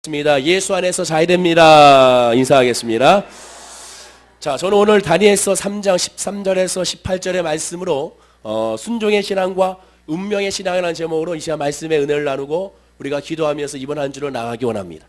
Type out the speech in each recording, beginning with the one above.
예수 안에서 잘 됩니다. 인사하겠습니다. 자, 저는 오늘 다니엘서 3장 13절에서 18절의 말씀으로 순종의 신앙과 운명의 신앙이라는 제목으로 이 시간 말씀의 은혜를 나누고 우리가 기도하면서 이번 한 주로 나가기 원합니다.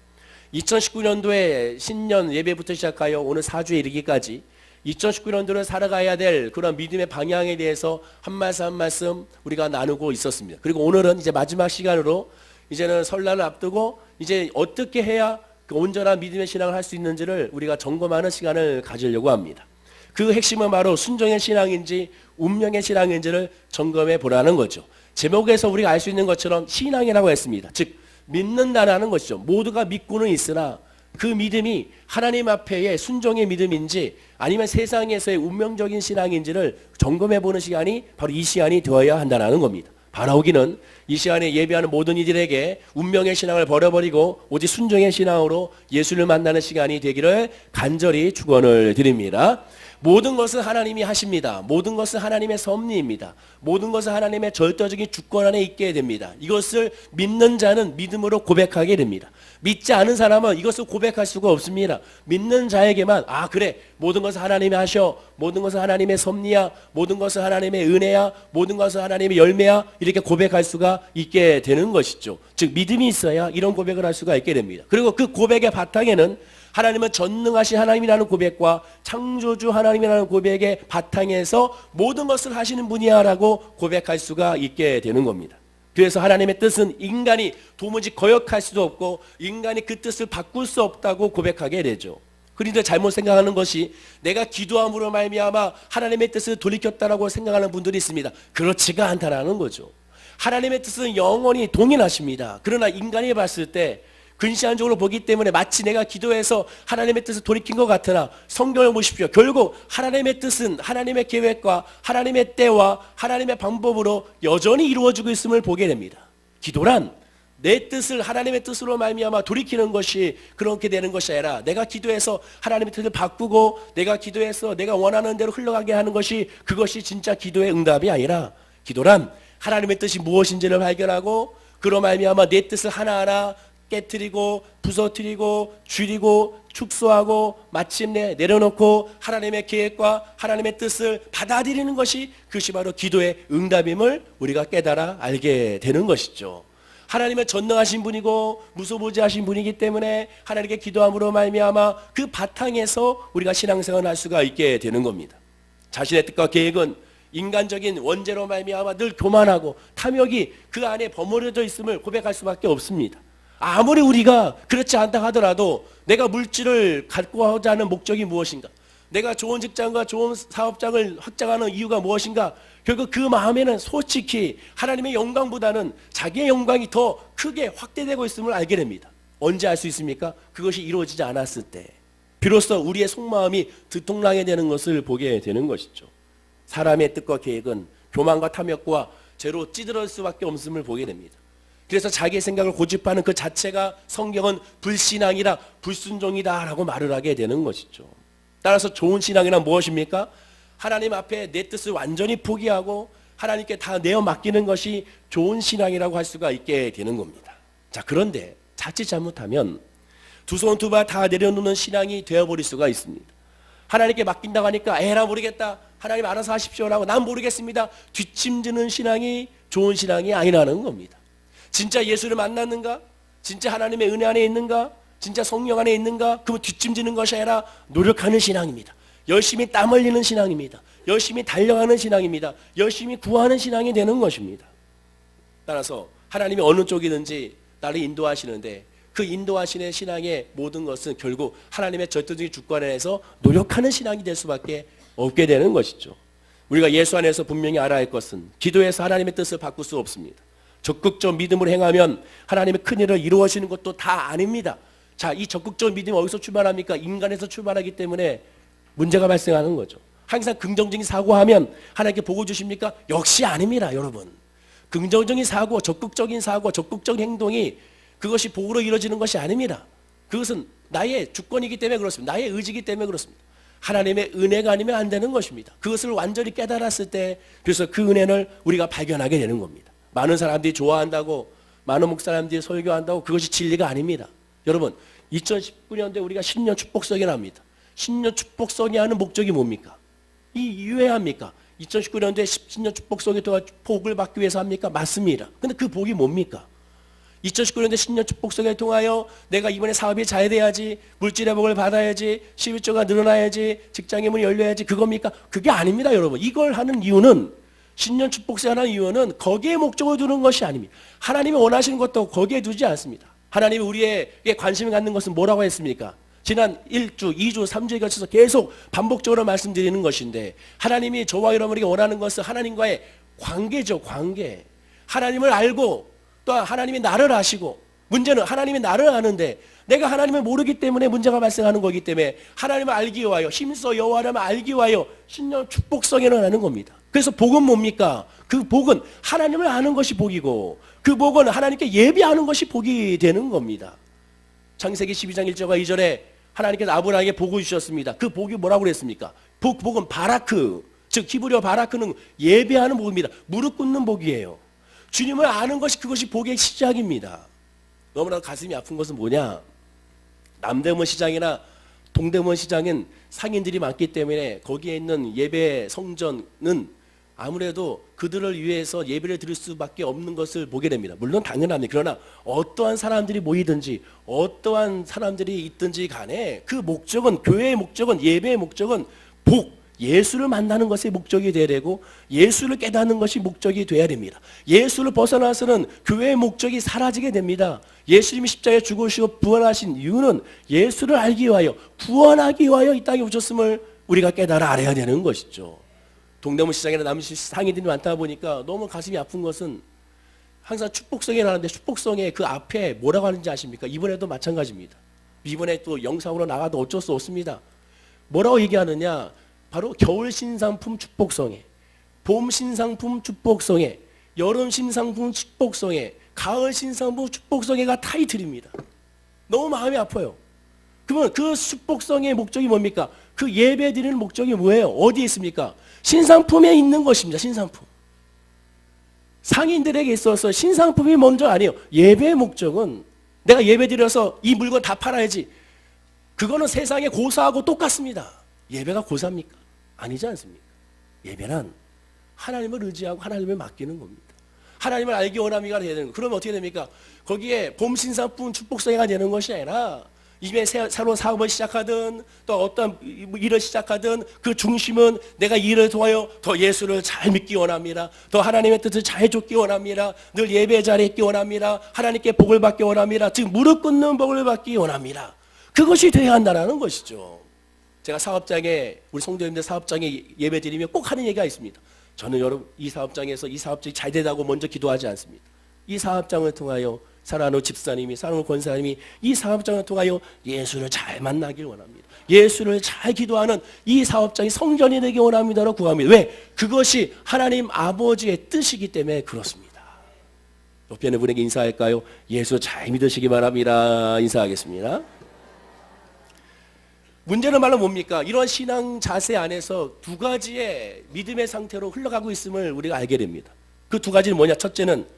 2019년도에 신년 예배부터 시작하여 오늘 4주에 이르기까지 2019년도를 살아가야 될 그런 믿음의 방향에 대해서 한 말씀 한 말씀 우리가 나누고 있었습니다. 그리고 오늘은 이제 마지막 시간으로 이제는 설날을 앞두고 이제 어떻게 해야 그 온전한 믿음의 신앙을 할 수 있는지를 우리가 점검하는 시간을 가지려고 합니다. 그 핵심은 바로 순종의 신앙인지 운명의 신앙인지를 점검해 보라는 거죠. 제목에서 우리가 알 수 있는 것처럼 신앙이라고 했습니다. 즉 믿는다라는 것이죠. 모두가 믿고는 있으나 그 믿음이 하나님 앞에의 순종의 믿음인지 아니면 세상에서의 운명적인 신앙인지를 점검해 보는 시간이 바로 이 시간이 되어야 한다는 겁니다. 바라오기는 이 시간에 예배하는 모든 이들에게 운명의 신앙을 버려버리고 오직 순종의 신앙으로 예수를 만나는 시간이 되기를 간절히 축원을 드립니다. 모든 것은 하나님이 하십니다. 모든 것은 하나님의 섭리입니다. 모든 것은 하나님의 절대적인 주권 안에 있게 됩니다. 이것을 믿는 자는 믿음으로 고백하게 됩니다. 믿지 않은 사람은 이것을 고백할 수가 없습니다. 믿는 자에게만 그래, 모든 것은 하나님이 하셔, 모든 것은 하나님의 섭리야, 모든 것은 하나님의 은혜야, 모든 것은 하나님의 열매야, 이렇게 고백할 수가 있게 되는 것이죠. 즉 믿음이 있어야 이런 고백을 할 수가 있게 됩니다. 그리고 그 고백의 바탕에는 하나님은 전능하신 하나님이라는 고백과 창조주 하나님이라는 고백의 바탕에서 모든 것을 하시는 분이야 라고 고백할 수가 있게 되는 겁니다. 그래서 하나님의 뜻은 인간이 도무지 거역할 수도 없고 인간이 그 뜻을 바꿀 수 없다고 고백하게 되죠. 그런데 잘못 생각하는 것이 내가 기도함으로 말미암아 하나님의 뜻을 돌이켰다라고 생각하는 분들이 있습니다. 그렇지가 않다라는 거죠. 하나님의 뜻은 영원히 동일하십니다. 그러나 인간이 봤을 때 근시안적으로 보기 때문에 마치 내가 기도해서 하나님의 뜻을 돌이킨 것 같으나 성경을 보십시오. 결국 하나님의 뜻은 하나님의 계획과 하나님의 때와 하나님의 방법으로 여전히 이루어지고 있음을 보게 됩니다. 기도란 내 뜻을 하나님의 뜻으로 말미암아 돌이키는 것이 그렇게 되는 것이 아니라 내가 기도해서 하나님의 뜻을 바꾸고 내가 기도해서 내가 원하는 대로 흘러가게 하는 것이 그것이 진짜 기도의 응답이 아니라 기도란 하나님의 뜻이 무엇인지를 발견하고 그로 말미암아 내 뜻을 하나하나 깨트리고 부서뜨리고 줄이고 축소하고 마침내 내려놓고 하나님의 계획과 하나님의 뜻을 받아들이는 것이 그것이 바로 기도의 응답임을 우리가 깨달아 알게 되는 것이죠. 하나님은 전능하신 분이고 무소부지하신 분이기 때문에 하나님께 기도함으로 말미암아 그 바탕에서 우리가 신앙생활을 할 수가 있게 되는 겁니다. 자신의 뜻과 계획은 인간적인 원죄로 말미암아 늘 교만하고 탐욕이 그 안에 버무려져 있음을 고백할 수밖에 없습니다. 아무리 우리가 그렇지 않다 하더라도 내가 물질을 갖고자 하는 목적이 무엇인가? 내가 좋은 직장과 좋은 사업장을 확장하는 이유가 무엇인가? 결국 그 마음에는 솔직히 하나님의 영광보다는 자기의 영광이 더 크게 확대되고 있음을 알게 됩니다. 언제 알 수 있습니까? 그것이 이루어지지 않았을 때 비로소 우리의 속마음이 들통나게 되는 것을 보게 되는 것이죠. 사람의 뜻과 계획은 교만과 탐욕과 죄로 찌들을 수밖에 없음을 보게 됩니다. 그래서 자기의 생각을 고집하는 그 자체가 성경은 불신앙이다, 불순종이다 라고 말을 하게 되는 것이죠. 따라서 좋은 신앙이란 무엇입니까? 하나님 앞에 내 뜻을 완전히 포기하고 하나님께 다 내어 맡기는 것이 좋은 신앙이라고 할 수가 있게 되는 겁니다. 자, 그런데 자칫 잘못하면 두 손 두 발 다 내려놓는 신앙이 되어버릴 수가 있습니다. 하나님께 맡긴다고 하니까 에라 모르겠다, 하나님 알아서 하십시오라고 난 모르겠습니다, 뒷짐지는 신앙이 좋은 신앙이 아니라는 겁니다. 진짜 예수를 만났는가? 진짜 하나님의 은혜 안에 있는가? 진짜 성령 안에 있는가? 그럼 뒷짐지는 것이 아니라 노력하는 신앙입니다. 열심히 땀 흘리는 신앙입니다. 열심히 달려가는 신앙입니다. 열심히 구하는 신앙이 되는 것입니다. 따라서 하나님이 어느 쪽이든지 나를 인도하시는데 그 인도하시는 신앙의 모든 것은 결국 하나님의 절대적인 주권 안에서 노력하는 신앙이 될 수밖에 없게 되는 것이죠. 우리가 예수 안에서 분명히 알아야 할 것은 기도해서 하나님의 뜻을 바꿀 수 없습니다. 적극적 믿음으로 행하면 하나님의 큰일을 이루어지는 것도 다 아닙니다. 자, 이 적극적 믿음이 어디서 출발합니까? 인간에서 출발하기 때문에 문제가 발생하는 거죠. 항상 긍정적인 사고하면 하나님께 복을 주십니까? 역시 아닙니다, 여러분. 긍정적인 사고, 적극적인 행동이 그것이 복으로 이루어지는 것이 아닙니다. 그것은 나의 주권이기 때문에 그렇습니다. 나의 의지이기 때문에 그렇습니다. 하나님의 은혜가 아니면 안 되는 것입니다. 그것을 완전히 깨달았을 때 그래서 그 은혜를 우리가 발견하게 되는 겁니다. 많은 사람들이 좋아한다고, 많은 목사님들이 설교한다고 그것이 진리가 아닙니다. 여러분 2019년도에 우리가 신년 축복성이 납니다. 신년 축복성이 하는 목적이 뭡니까? 왜 합니까? 2019년도에 신년 축복성이 더 복을 받기 위해서 합니까? 맞습니다. 근데 그 복이 뭡니까? 2019년도에 신년 축복성에 통하여 내가 이번에 사업이 잘 돼야지, 물질의 복을 받아야지, 11조가 늘어나야지, 직장의 문이 열려야지, 그겁니까? 그게 아닙니다, 여러분. 이걸 하는 이유는, 신년 축복성 하는 이유는 거기에 목적을 두는 것이 아닙니다. 하나님이 원하시는 것도 거기에 두지 않습니다. 하나님이 우리에게 관심을 갖는 것은 뭐라고 했습니까? 지난 1주, 2주, 3주에 걸쳐서 계속 반복적으로 말씀드리는 것인데, 하나님이 저와 여러분에게 원하는 것은 하나님과의 관계죠, 관계. 하나님을 알고 또 하나님이 나를 아시고, 문제는 하나님이 나를 아는데 내가 하나님을 모르기 때문에 문제가 발생하는 거기 때문에 하나님을 알기 위하여, 힘써 여호와를 알기 위하여 신년 축복성에 일어나는 겁니다. 그래서 복은 뭡니까? 그 복은 하나님을 아는 것이 복이고, 그 복은 하나님께 예배하는 것이 복이 되는 겁니다. 창세기 12장 1절과 2절에 하나님께서 아브라함에게 복을 주셨습니다. 그 복이 뭐라고 그랬습니까? 복은 바라크, 즉 히브리어 바라크는 예배하는 복입니다. 무릎 꿇는 복이에요. 주님을 아는 것이, 그것이 복의 시작입니다. 너무나 가슴이 아픈 것은 뭐냐? 남대문 시장이나 동대문 시장은 상인들이 많기 때문에 거기에 있는 예배 성전은 아무래도 그들을 위해서 예배를 드릴 수밖에 없는 것을 보게 됩니다. 물론 당연합니다. 그러나 어떠한 사람들이 모이든지 어떠한 사람들이 있든지 간에 그 목적은, 교회의 목적은, 예배의 목적은 복, 예수를 만나는 것이 목적이 되어야 되고, 예수를 깨닫는 것이 목적이 되어야 됩니다. 예수를 벗어나서는 교회의 목적이 사라지게 됩니다. 예수님이 십자가에 죽으시고 부활하신 이유는 예수를 알기 위하여, 구원하기 위하여 이 땅에 오셨음을 우리가 깨달아 알아야 되는 것이죠. 동대문 시장이나 남시 상인들이 많다 보니까 너무 가슴이 아픈 것은, 항상 축복성에 나가는데 축복성에 그 앞에 뭐라고 하는지 아십니까? 이번에도 마찬가지입니다. 이번에 또 영상으로 나가도 어쩔 수 없습니다. 뭐라고 얘기하느냐? 바로 겨울 신상품 축복성에, 봄 신상품 축복성에, 여름 신상품 축복성에, 가을 신상품 축복성에가 타이틀입니다. 너무 마음이 아파요. 그러면 그 축복성의 목적이 뭡니까? 그 예배 드리는 목적이 뭐예요? 어디에 있습니까? 신상품에 있는 것입니다. 신상품. 상인들에게 있어서 신상품이 먼저 아니에요. 예배의 목적은 내가 예배 드려서 이 물건 다 팔아야지. 그거는 세상에 고사하고 똑같습니다. 예배가 고사입니까? 아니지 않습니까? 예배는 하나님을 의지하고 하나님을 맡기는 겁니다. 하나님을 알기 원함이가 되는 거예요. 그러면 어떻게 됩니까? 거기에 봄 신상품 축복성회가 되는 것이 아니라, 이제 새로운 사업을 시작하든 또 어떤 일을 시작하든 그 중심은 내가 일을 통하여 더 예수를 잘 믿기 원합니다. 더 하나님의 뜻을 잘 좇기 원합니다. 늘 예배 자리에 있기 원합니다. 하나님께 복을 받기 원합니다. 즉 무릎 꿇는 복을 받기 원합니다. 그것이 돼야 한다는 것이죠. 제가 사업장에, 우리 성도님들 사업장에 예배 드리면 꼭 하는 얘기가 있습니다. 저는 여러분 이 사업장에서 이 사업장이 잘 되다고 먼저 기도하지 않습니다. 이 사업장을 통하여 사랑하는 집사님이, 사랑하는 권사님이 이 사업장을 통하여 예수를 잘 만나길 원합니다. 예수를 잘 기도하는 이 사업장이 성전이 되기 원합니다라고 구합니다. 왜? 그것이 하나님 아버지의 뜻이기 때문에 그렇습니다. 옆에 있는 분에게 인사할까요? 예수 잘 믿으시기 바랍니다. 인사하겠습니다. 문제는 말로 뭡니까? 이런 신앙 자세 안에서 두 가지의 믿음의 상태로 흘러가고 있음을 우리가 알게 됩니다. 그 두 가지는 뭐냐? 첫째는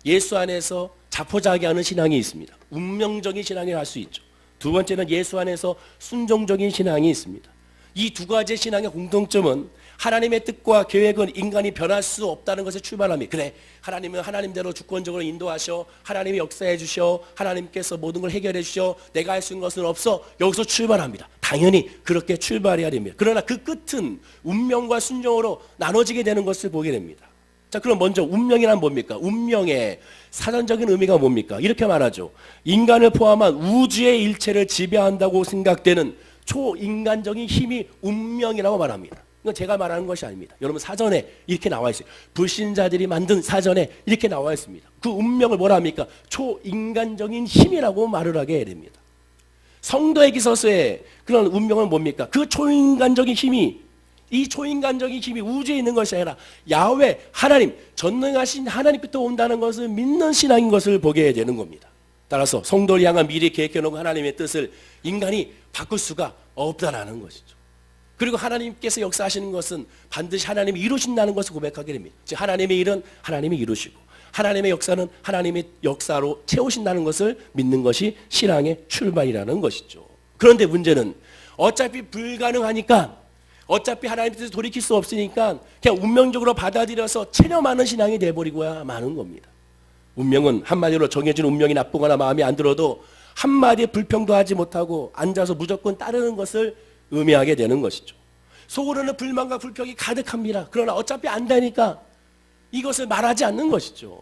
예수 안에서 자포자기하는 신앙이 있습니다. 운명적인 신앙이라 할 수 있죠. 두 번째는 예수 안에서 순종적인 신앙이 있습니다. 이 두 가지의 신앙의 공통점은 하나님의 뜻과 계획은 인간이 변할 수 없다는 것에 출발합니다. 그래, 하나님은 하나님대로 주권적으로 인도하셔, 하나님이 역사해 주셔, 하나님께서 모든 걸 해결해 주셔, 내가 할 수 있는 것은 없어. 여기서 출발합니다. 당연히 그렇게 출발해야 됩니다. 그러나 그 끝은 운명과 순종으로 나눠지게 되는 것을 보게 됩니다. 자, 그럼 먼저 운명이란 뭡니까? 운명의 사전적인 의미가 뭡니까? 이렇게 말하죠. 인간을 포함한 우주의 일체를 지배한다고 생각되는 초인간적인 힘이 운명이라고 말합니다. 이건 제가 말하는 것이 아닙니다. 여러분 사전에 이렇게 나와 있어요. 불신자들이 만든 사전에 이렇게 나와 있습니다. 그 운명을 뭐라 합니까? 초인간적인 힘이라고 말을 하게 됩니다. 성도에게 있어서의 그런 운명은 뭡니까? 그 초인간적인 힘이, 이 초인간적인 힘이 우주에 있는 것이 아니라 야훼 하나님, 전능하신 하나님부터 온다는 것을 믿는 신앙인 것을 보게 되는 겁니다. 따라서 성도를 향한 미리 계획해놓은 하나님의 뜻을 인간이 바꿀 수가 없다라는 것이죠. 그리고 하나님께서 역사하시는 것은 반드시 하나님이 이루신다는 것을 고백하게 됩니다. 즉 하나님의 일은 하나님이 이루시고 하나님의 역사는 하나님의 역사로 채우신다는 것을 믿는 것이 신앙의 출발이라는 것이죠. 그런데 문제는 어차피 불가능하니까, 어차피 하나님 뜻을 돌이킬 수 없으니까 그냥 운명적으로 받아들여서 체념하는 신앙이 돼버리고야 마는 겁니다. 운명은 한마디로 정해진 운명이 나쁘거나 마음에 안 들어도 한마디에 불평도 하지 못하고 앉아서 무조건 따르는 것을 의미하게 되는 것이죠. 속으로는 불만과 불평이 가득합니다. 그러나 어차피 안다니까 이것을 말하지 않는 것이죠.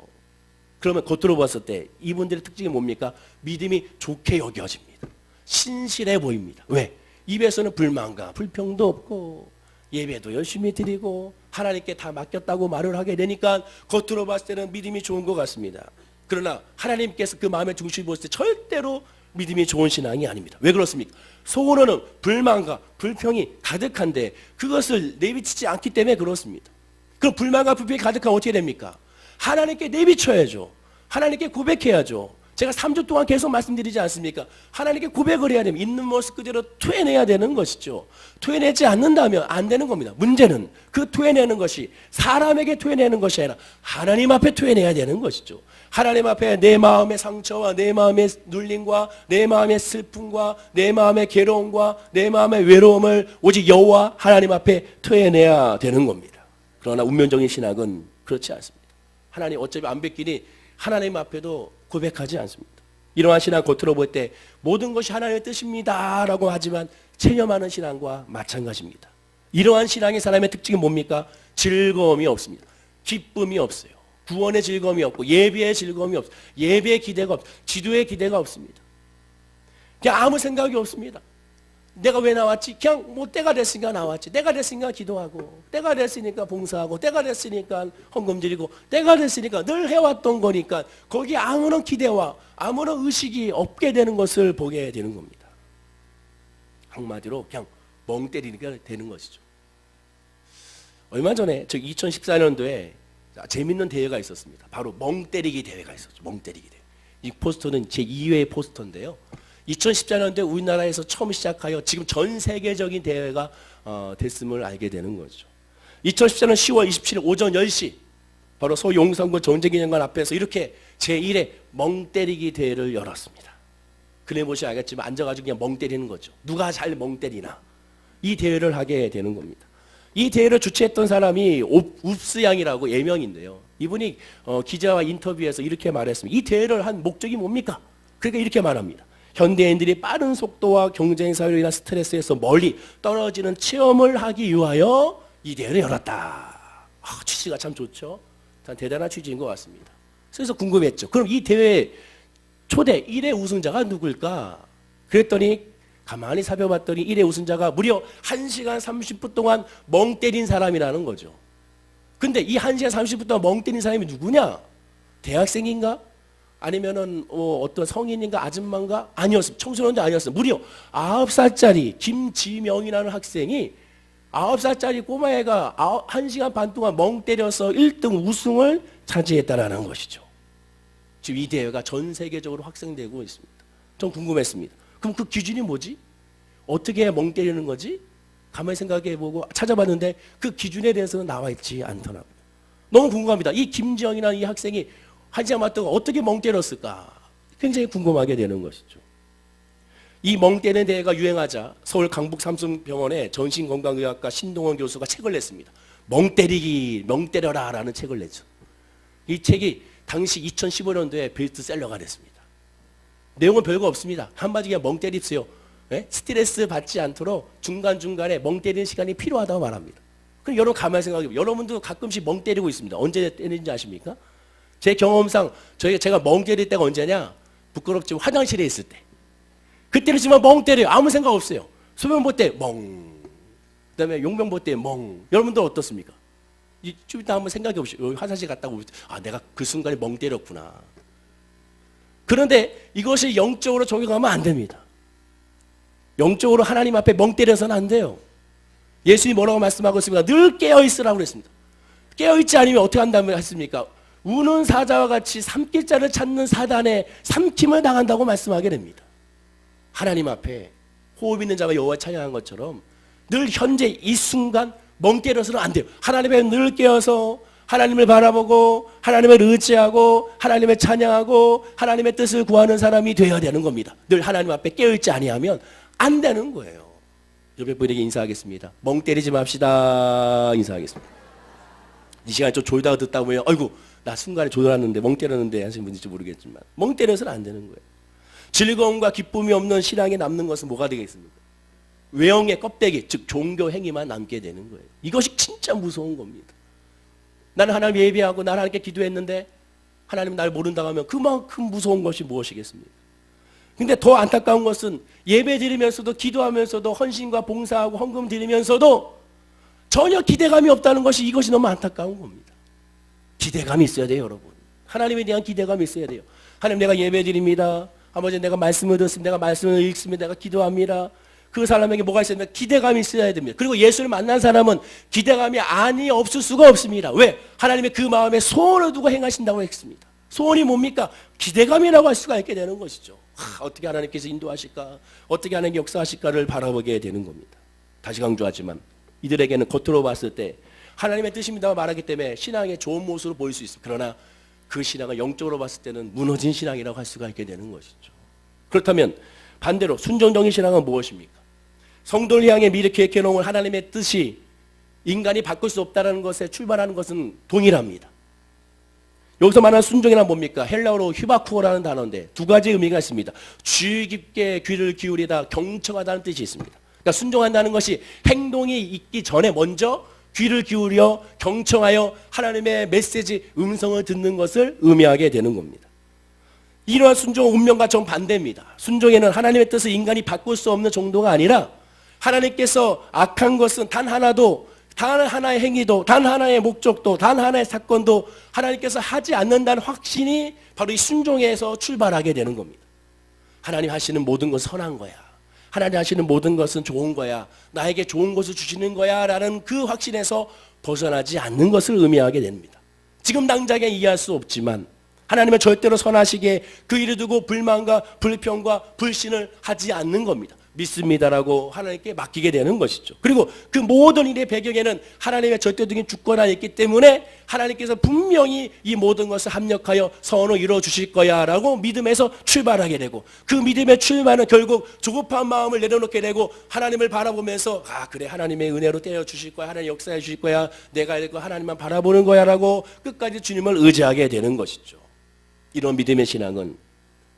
그러면 겉으로 봤을 때 이분들의 특징이 뭡니까? 믿음이 좋게 여겨집니다. 신실해 보입니다. 왜? 입에서는 불만과 불평도 없고 예배도 열심히 드리고 하나님께 다 맡겼다고 말을 하게 되니까 겉으로 봤을 때는 믿음이 좋은 것 같습니다. 그러나 하나님께서 그 마음의 중심을 보실 때 절대로 믿음이 좋은 신앙이 아닙니다. 왜 그렇습니까? 속으로는 불만과 불평이 가득한데 그것을 내비치지 않기 때문에 그렇습니다. 그럼 불만과 불평이 가득하면 어떻게 됩니까? 하나님께 내비쳐야죠. 하나님께 고백해야죠. 제가 3주 동안 계속 말씀드리지 않습니까? 하나님께 고백을 해야 됩니다. 있는 모습 그대로 토해내야 되는 것이죠. 토해내지 않는다면 안 되는 겁니다. 문제는 그 토해내는 것이 사람에게 토해내는 것이 아니라 하나님 앞에 토해내야 되는 것이죠. 하나님 앞에 내 마음의 상처와 내 마음의 눌림과 내 마음의 슬픔과 내 마음의 괴로움과 내 마음의 외로움을 오직 여호와 하나님 앞에 토해내야 되는 겁니다. 그러나 운명적인 신학은 그렇지 않습니다. 하나님 어차피 안 뵙기니 하나님 앞에도 고백하지 않습니다. 이러한 신앙 겉으로 볼 때 모든 것이 하나님의 뜻입니다 라고 하지만 체념하는 신앙과 마찬가지입니다. 이러한 신앙의 사람의 특징은 뭡니까? 즐거움이 없습니다. 기쁨이 없어요. 구원의 즐거움이 없고 예배의 즐거움이 없어요. 예배의 기대가 없어요. 지도의 기대가 없습니다. 그냥 아무 생각이 없습니다. 내가 왜 나왔지? 그냥 뭐 때가 됐으니까 나왔지. 때가 됐으니까 기도하고, 때가 됐으니까 봉사하고, 때가 됐으니까 헌금 드리고, 때가 됐으니까 늘 해왔던 거니까 거기에 아무런 기대와 아무런 의식이 없게 되는 것을 보게 되는 겁니다. 한마디로 그냥 멍 때리니까 되는 것이죠. 얼마 전에 저 2014년도에 재밌는 대회가 있었습니다. 바로 멍 때리기 대회가 있었죠. 멍 때리기 대회. 이 포스터는 제 2회 포스터인데요. 2014년도에 우리나라에서 처음 시작하여 지금 전 세계적인 대회가 됐음을 알게 되는 거죠. 2014년 10월 27일 오전 10시 바로 소용성군 전쟁기념관 앞에서 이렇게 제1회 멍 때리기 대회를 열었습니다. 그래 보시 알겠지만 앉아가지고 그냥 멍 때리는 거죠. 누가 잘 멍 때리나 이 대회를 하게 되는 겁니다. 이 대회를 주최했던 사람이 웁스 양이라고 예명인데요. 이분이 기자와 인터뷰에서 이렇게 말했습니다. 이 대회를 한 목적이 뭡니까? 그러니까 이렇게 말합니다. 현대인들이 빠른 속도와 경쟁사회로 인한 스트레스에서 멀리 떨어지는 체험을 하기 위하여 이 대회를 열었다. 취지가 참 좋죠. 참 대단한 취지인 것 같습니다. 그래서 궁금했죠. 그럼 이 대회 초대 1회 우승자가 누굴까? 그랬더니 가만히 살펴봤더니 1회 우승자가 무려 1시간 30분 동안 멍 때린 사람이라는 거죠. 근데 이 1시간 30분 동안 멍 때린 사람이 누구냐? 대학생인가? 아니면은 어떤 성인인가 아줌마인가? 아니었습니다. 청소년도 아니었어요. 무려 9살짜리 김지명이라는 학생이 9살짜리 꼬마애가 1시간 반 동안 멍 때려서 1등 우승을 차지했다라는 것이죠. 지금 이 대회가 전 세계적으로 확산되고 있습니다. 좀 궁금했습니다. 그럼 그 기준이 뭐지? 어떻게 해야 멍 때리는 거지? 가만히 생각해보고 찾아봤는데 그 기준에 대해서는 나와 있지 않더라고요. 너무 궁금합니다. 이 김지영이라는 이 학생이 1시간 반 동안 어떻게 멍 때렸을까? 굉장히 궁금하게 되는 것이죠. 이 멍 때리는 대회가 유행하자 서울 강북 삼성병원의 정신건강의학과 신동원 교수가 책을 냈습니다. 멍 때리기, 멍 때려라 라는 책을 냈죠. 이 책이 당시 2015년도에 베스트셀러가 됐습니다. 내용은 별거 없습니다. 한마디 그냥 멍 때립시오. 네? 스트레스 받지 않도록 중간중간에 멍 때리는 시간이 필요하다고 말합니다. 그럼 여러분 가만히 생각해보세요. 여러분도 가끔씩 멍 때리고 있습니다. 언제 때리는지 아십니까? 제 경험상 제가 멍 때릴 때가 언제냐? 부끄럽지만 화장실에 있을 때. 그때는 정말 멍 때려요. 아무 생각 없어요. 소변 볼 때 멍. 그다음에 용변 볼 때 멍. 여러분들 어떻습니까? 좀 이따 한번 생각해 보시죠. 화장실 갔다 오면 내가 그 순간에 멍 때렸구나. 그런데 이것이 영적으로 적용하면 안 됩니다. 영적으로 하나님 앞에 멍 때려서는 안 돼요. 예수님이 뭐라고 말씀하고 있습니까? 늘 깨어있으라고 그랬습니다. 깨어있지 않으면 어떻게 한다고 했습니까? 우는 사자와 같이 삼킬 자를 찾는 사단에 삼킴을 당한다고 말씀하게 됩니다. 하나님 앞에 호흡 있는 자가 여호와 찬양한 것처럼 늘 현재 이 순간 멍 때려서는 안 돼요. 하나님 앞에 늘 깨어서 하나님을 바라보고 하나님을 의지하고 하나님을 찬양하고 하나님의 뜻을 구하는 사람이 되어야 되는 겁니다. 늘 하나님 앞에 깨어있지 아니하면 안 되는 거예요. 옆에 분에게 인사하겠습니다. 멍 때리지 맙시다. 인사하겠습니다. 이 시간에 좀 졸다가 듣다 보면 아이고 나 순간에 졸았는데 멍 때렸는데 하시는 분인지 모르겠지만 멍 때려서는 안 되는 거예요. 즐거움과 기쁨이 없는 신앙에 남는 것은 뭐가 되겠습니까? 외형의 껍데기, 즉 종교 행위만 남게 되는 거예요. 이것이 진짜 무서운 겁니다. 나는 하나님 예배하고 나는 하나님께 기도했는데 하나님 날 모른다고 하면 그만큼 무서운 것이 무엇이겠습니까? 근데 더 안타까운 것은 예배 드리면서도 기도하면서도 헌신과 봉사하고 헌금 드리면서도 전혀 기대감이 없다는 것이 이것이 너무 안타까운 겁니다. 기대감이 있어야 돼요, 여러분. 하나님에 대한 기대감이 있어야 돼요. 하나님 내가 예배 드립니다. 아버지 내가 말씀을 듣습니다. 내가 말씀을 읽습니다. 내가 기도합니다. 그 사람에게 뭐가 있어야 됩니까? 기대감이 있어야 됩니다. 그리고 예수를 만난 사람은 기대감이 아니 없을 수가 없습니다. 왜? 하나님의 그 마음에 소원을 두고 행하신다고 했습니다. 소원이 뭡니까? 기대감이라고 할 수가 있게 되는 것이죠. 어떻게 하나님께서 인도하실까? 어떻게 하나님께 역사하실까를 바라보게 되는 겁니다. 다시 강조하지만 이들에게는 겉으로 봤을 때 하나님의 뜻입니다고 말하기 때문에 신앙의 좋은 모습으로 보일 수 있습니다. 그러나 그 신앙을 영적으로 봤을 때는 무너진 신앙이라고 할 수가 있게 되는 것이죠. 그렇다면 반대로 순종적인 신앙은 무엇입니까? 성도를 향해 미리 계획해 놓은 하나님의 뜻이 인간이 바꿀 수 없다는 것에 출발하는 것은 동일합니다. 여기서 말하는 순종이란 뭡니까? 헬라어로 휴바쿠어라는 단어인데 두 가지 의미가 있습니다. 주의 깊게 귀를 기울이다, 경청하다는 뜻이 있습니다. 그러니까 순종한다는 것이 행동이 있기 전에 먼저 귀를 기울여 경청하여 하나님의 메시지, 음성을 듣는 것을 의미하게 되는 겁니다. 이러한 순종은 운명과 정반대입니다. 순종에는 하나님의 뜻을 인간이 바꿀 수 없는 정도가 아니라 하나님께서 악한 것은 단 하나도, 단 하나의 행위도, 단 하나의 목적도, 단 하나의 사건도 하나님께서 하지 않는다는 확신이 바로 이 순종에서 출발하게 되는 겁니다. 하나님 하시는 모든 것은 선한 거야. 하나님 하시는 모든 것은 좋은 거야. 나에게 좋은 것을 주시는 거야 라는 그 확신에서 벗어나지 않는 것을 의미하게 됩니다. 지금 당장에 이해할 수 없지만 하나님은 절대로 선하시기에 그 일을 두고 불만과 불평과 불신을 하지 않는 겁니다. 믿습니다라고 하나님께 맡기게 되는 것이죠. 그리고 그 모든 일의 배경에는 하나님의 절대적인 주권이 있기 때문에 하나님께서 분명히 이 모든 것을 합력하여 선을 이루어 주실 거야 라고 믿음에서 출발하게 되고, 그 믿음의 출발은 결국 조급한 마음을 내려놓게 되고 하나님을 바라보면서 그래 하나님의 은혜로 떼어 주실 거야, 하나님 역사해 주실 거야, 내가 이거 하나님만 바라보는 거야 라고 끝까지 주님을 의지하게 되는 것이죠. 이런 믿음의 신앙은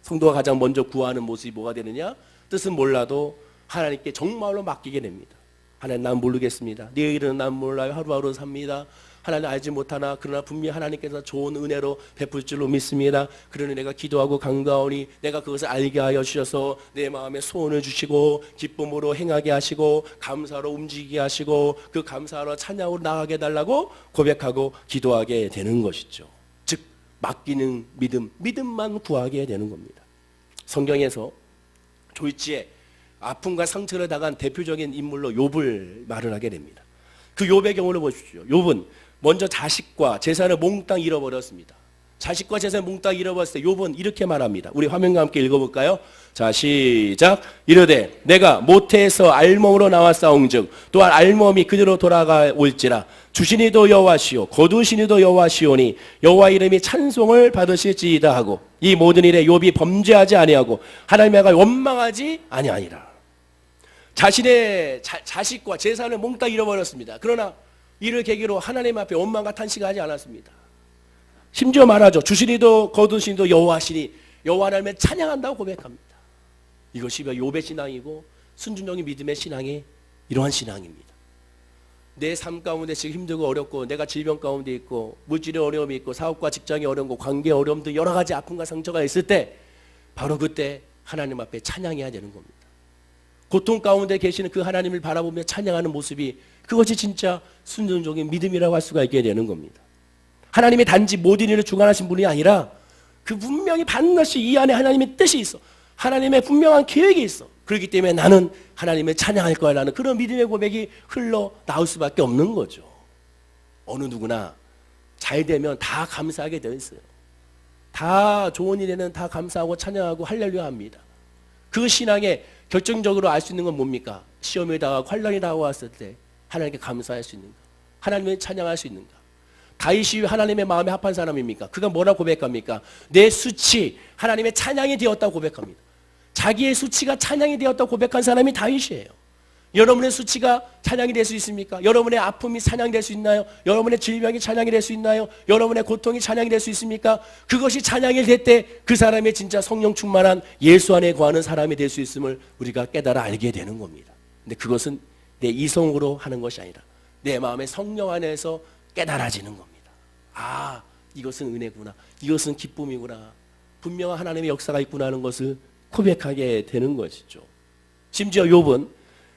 성도가 가장 먼저 구하는 모습이 뭐가 되느냐? 뜻은 몰라도 하나님께 정말로 맡기게 됩니다. 하나님 난 모르겠습니다. 내일은 난 몰라요. 하루하루 삽니다. 하나님 알지 못하나 그러나 분명히 하나님께서 좋은 은혜로 베풀 줄로 믿습니다. 그러니 내가 기도하고 간구하오니 내가 그것을 알게 하여 주셔서 내 마음에 소원을 주시고 기쁨으로 행하게 하시고 감사로 움직이게 하시고 그 감사로 찬양으로 나가게 해달라고 고백하고 기도하게 되는 것이죠. 즉 맡기는 믿음만 구하게 되는 겁니다. 성경에서 졸지에 아픔과 상처를 당한 대표적인 인물로 욥을 말을 하게 됩니다. 그 욥의 경우를 보십시오. 욥은 먼저 자식과 재산을 몽땅 잃어버렸습니다. 자식과 재산을 몽땅 잃어버렸을 때 욥은 이렇게 말합니다. 우리 화면과 함께 읽어볼까요? 자, 시작. 이르되 내가 모태에서 알몸으로 나왔사온즉 또한 알몸이 그대로 돌아가 올지라 주시니도 여호와시오 거두시니도 여호와시오니 여호와 이름이 찬송을 받으실지이다 하고, 이 모든 일에 욥이 범죄하지 아니하고 하나님의 악을 원망하지 아니하니라. 자신의 자식과 재산을 몽땅 잃어버렸습니다. 그러나 이를 계기로 하나님 앞에 원망과 탄식하지 않았습니다. 심지어 말하죠. 주시니도 거두시니도 여호와시니 여호와 하나님을 찬양한다고 고백합니다. 이것이 욥의 신앙이고 순종적인 믿음의 신앙이 이러한 신앙입니다. 내 삶 가운데 지금 힘들고 어렵고 내가 질병 가운데 있고 물질의 어려움이 있고 사업과 직장의 어려움과 관계의 어려움 등 여러 가지 아픔과 상처가 있을 때 바로 그때 하나님 앞에 찬양해야 되는 겁니다. 고통 가운데 계시는 그 하나님을 바라보며 찬양하는 모습이 그것이 진짜 순종적인 믿음이라고 할 수가 있게 되는 겁니다. 하나님이 단지 모든 일을 주관하신 분이 아니라 그 분명히 반드시 이 안에 하나님의 뜻이 있어. 하나님의 분명한 계획이 있어. 그렇기 때문에 나는 하나님을 찬양할 거야 라는 그런 믿음의 고백이 흘러나올 수밖에 없는 거죠. 어느 누구나 잘 되면 다 감사하게 되어 있어요. 다 좋은 일에는 다 감사하고 찬양하고 할렐루야 합니다. 그 신앙에 결정적으로 알 수 있는 건 뭡니까? 시험이 다가고 환난이 다가왔을 때 하나님께 감사할 수 있는가? 하나님을 찬양할 수 있는가? 다윗이 하나님의 마음에 합한 사람입니까? 그가 뭐라고 고백합니까? 내 수치 하나님의 찬양이 되었다고 고백합니다. 자기의 수치가 찬양이 되었다고 고백한 사람이 다윗이에요. 여러분의 수치가 찬양이 될 수 있습니까? 여러분의 아픔이 찬양이 될 수 있나요? 여러분의 질병이 찬양이 될 수 있나요? 여러분의 고통이 찬양이 될 수 있습니까? 그것이 찬양이 될 때 그 사람이 진짜 성령 충만한 예수 안에 거하는 사람이 될 수 있음을 우리가 깨달아 알게 되는 겁니다. 근데 그것은 내 이성으로 하는 것이 아니라 내 마음의 성령 안에서 깨달아지는 겁니다. 아, 이것은 은혜구나. 이것은 기쁨이구나. 분명한 하나님의 역사가 있구나 하는 것을 고백하게 되는 것이죠. 심지어 욥은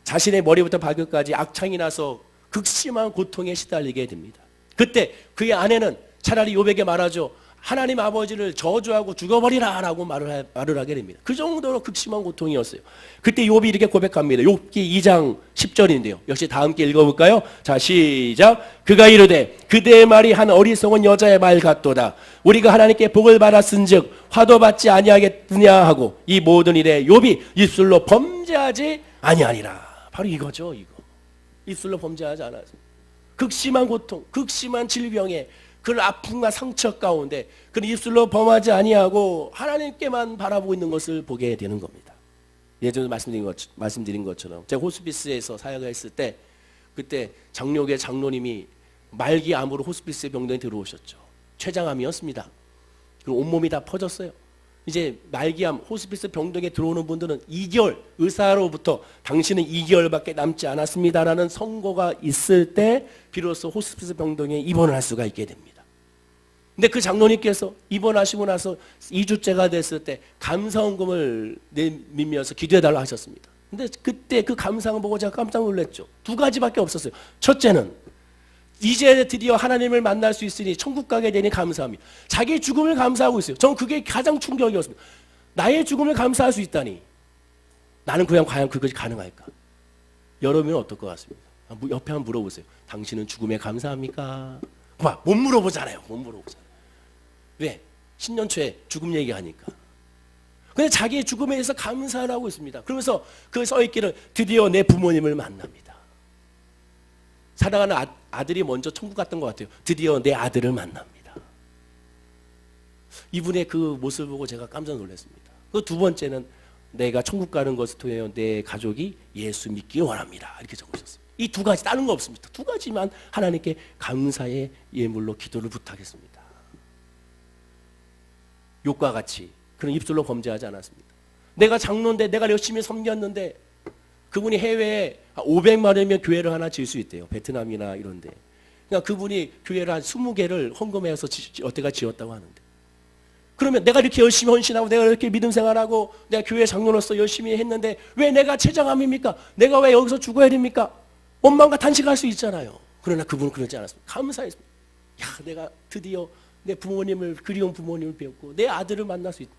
자신의 머리부터 발끝까지 악창이 나서 극심한 고통에 시달리게 됩니다. 그때 그의 아내는 차라리 욥에게 말하죠. 하나님 아버지를 저주하고 죽어버리라 라고 말을 하게 됩니다. 그 정도로 극심한 고통이었어요. 그때 욥이 이렇게 고백합니다. 욥기 2장 10절인데요. 역시 다 함께 읽어볼까요? 자, 시작. 그가 이르되 그대의 말이 한 어리석은 여자의 말 같도다. 우리가 하나님께 복을 받았은즉 화도 받지 아니하겠느냐 하고 이 모든 일에 욥이 입술로 범죄하지 아니하니라. 바로 이거죠, 이거. 입술로 범죄하지 않았습니다. 극심한 고통, 극심한 질병에 그 아픔과 상처 가운데 그 입술로 범하지 아니하고 하나님께만 바라보고 있는 것을 보게 되는 겁니다. 예전에 말씀드린 것처럼 제가 호스피스에서 사역했을 때 그때 장로교 장로님이 말기암으로 호스피스 병동에 들어오셨죠. 췌장암이었습니다. 그리고 온몸이 다 퍼졌어요. 이제 말기암 호스피스 병동에 들어오는 분들은 2개월 의사로부터 당신은 2개월밖에 남지 않았습니다라는 선고가 있을 때 비로소 호스피스 병동에 입원을 할 수가 있게 됩니다. 근데 그 장로님께서 입원하시고 나서 2주째가 됐을 때 감사원금을 내밀면서 기도해달라 하셨습니다. 근데 그때 그 감사원 보고 제가 깜짝 놀랐죠. 두 가지밖에 없었어요. 첫째는 이제 드디어 하나님을 만날 수 있으니 천국 가게 되니 감사합니다. 자기의 죽음을 감사하고 있어요. 저는 그게 가장 충격이었습니다. 나의 죽음을 감사할 수 있다니 나는 과연 그것이 가능할까? 여러분은 어떨 것 같습니까? 옆에 한번 물어보세요. 당신은 죽음에 감사합니까? 못 물어보잖아요. 못 물어보잖아요. 왜? 신년초에 죽음 얘기하니까. 근데 자기의 죽음에 대해서 감사를 하고 있습니다. 그러면서 그 써있기를 드디어 내 부모님을 만납니다. 사랑하는 아들이 먼저 천국 갔던 것 같아요. 드디어 내 아들을 만납니다. 이분의 그 모습을 보고 제가 깜짝 놀랐습니다. 그 두 번째는 내가 천국 가는 것을 통해 내 가족이 예수 믿기 원합니다. 이렇게 적으셨어요. 이 두 가지 다른 거 없습니다. 두 가지만 하나님께 감사의 예물로 기도를 부탁했습니다. 욥과 같이 그런 입술로 범죄하지 않았습니다. 내가 장로인데 내가 열심히 섬겼는데 그분이 해외에 500만 원이면 교회를 하나 지을 수 있대요. 베트남이나 이런 데. 그러니까 그분이 교회를 한 20개를 헌금해서 어때가 지었다고 하는데. 그러면 내가 이렇게 열심히 헌신하고 내가 이렇게 믿음 생활하고 내가 교회 장로로서 열심히 했는데 왜 내가 췌장암입니까? 내가 왜 여기서 죽어야 됩니까? 원망과 탄식할 수 있잖아요. 그러나 그분은 그러지 않았습니다. 감사했습니다. 야, 내가 드디어 내 부모님을 그리운 부모님을 배웠고 내 아들을 만날 수 있다.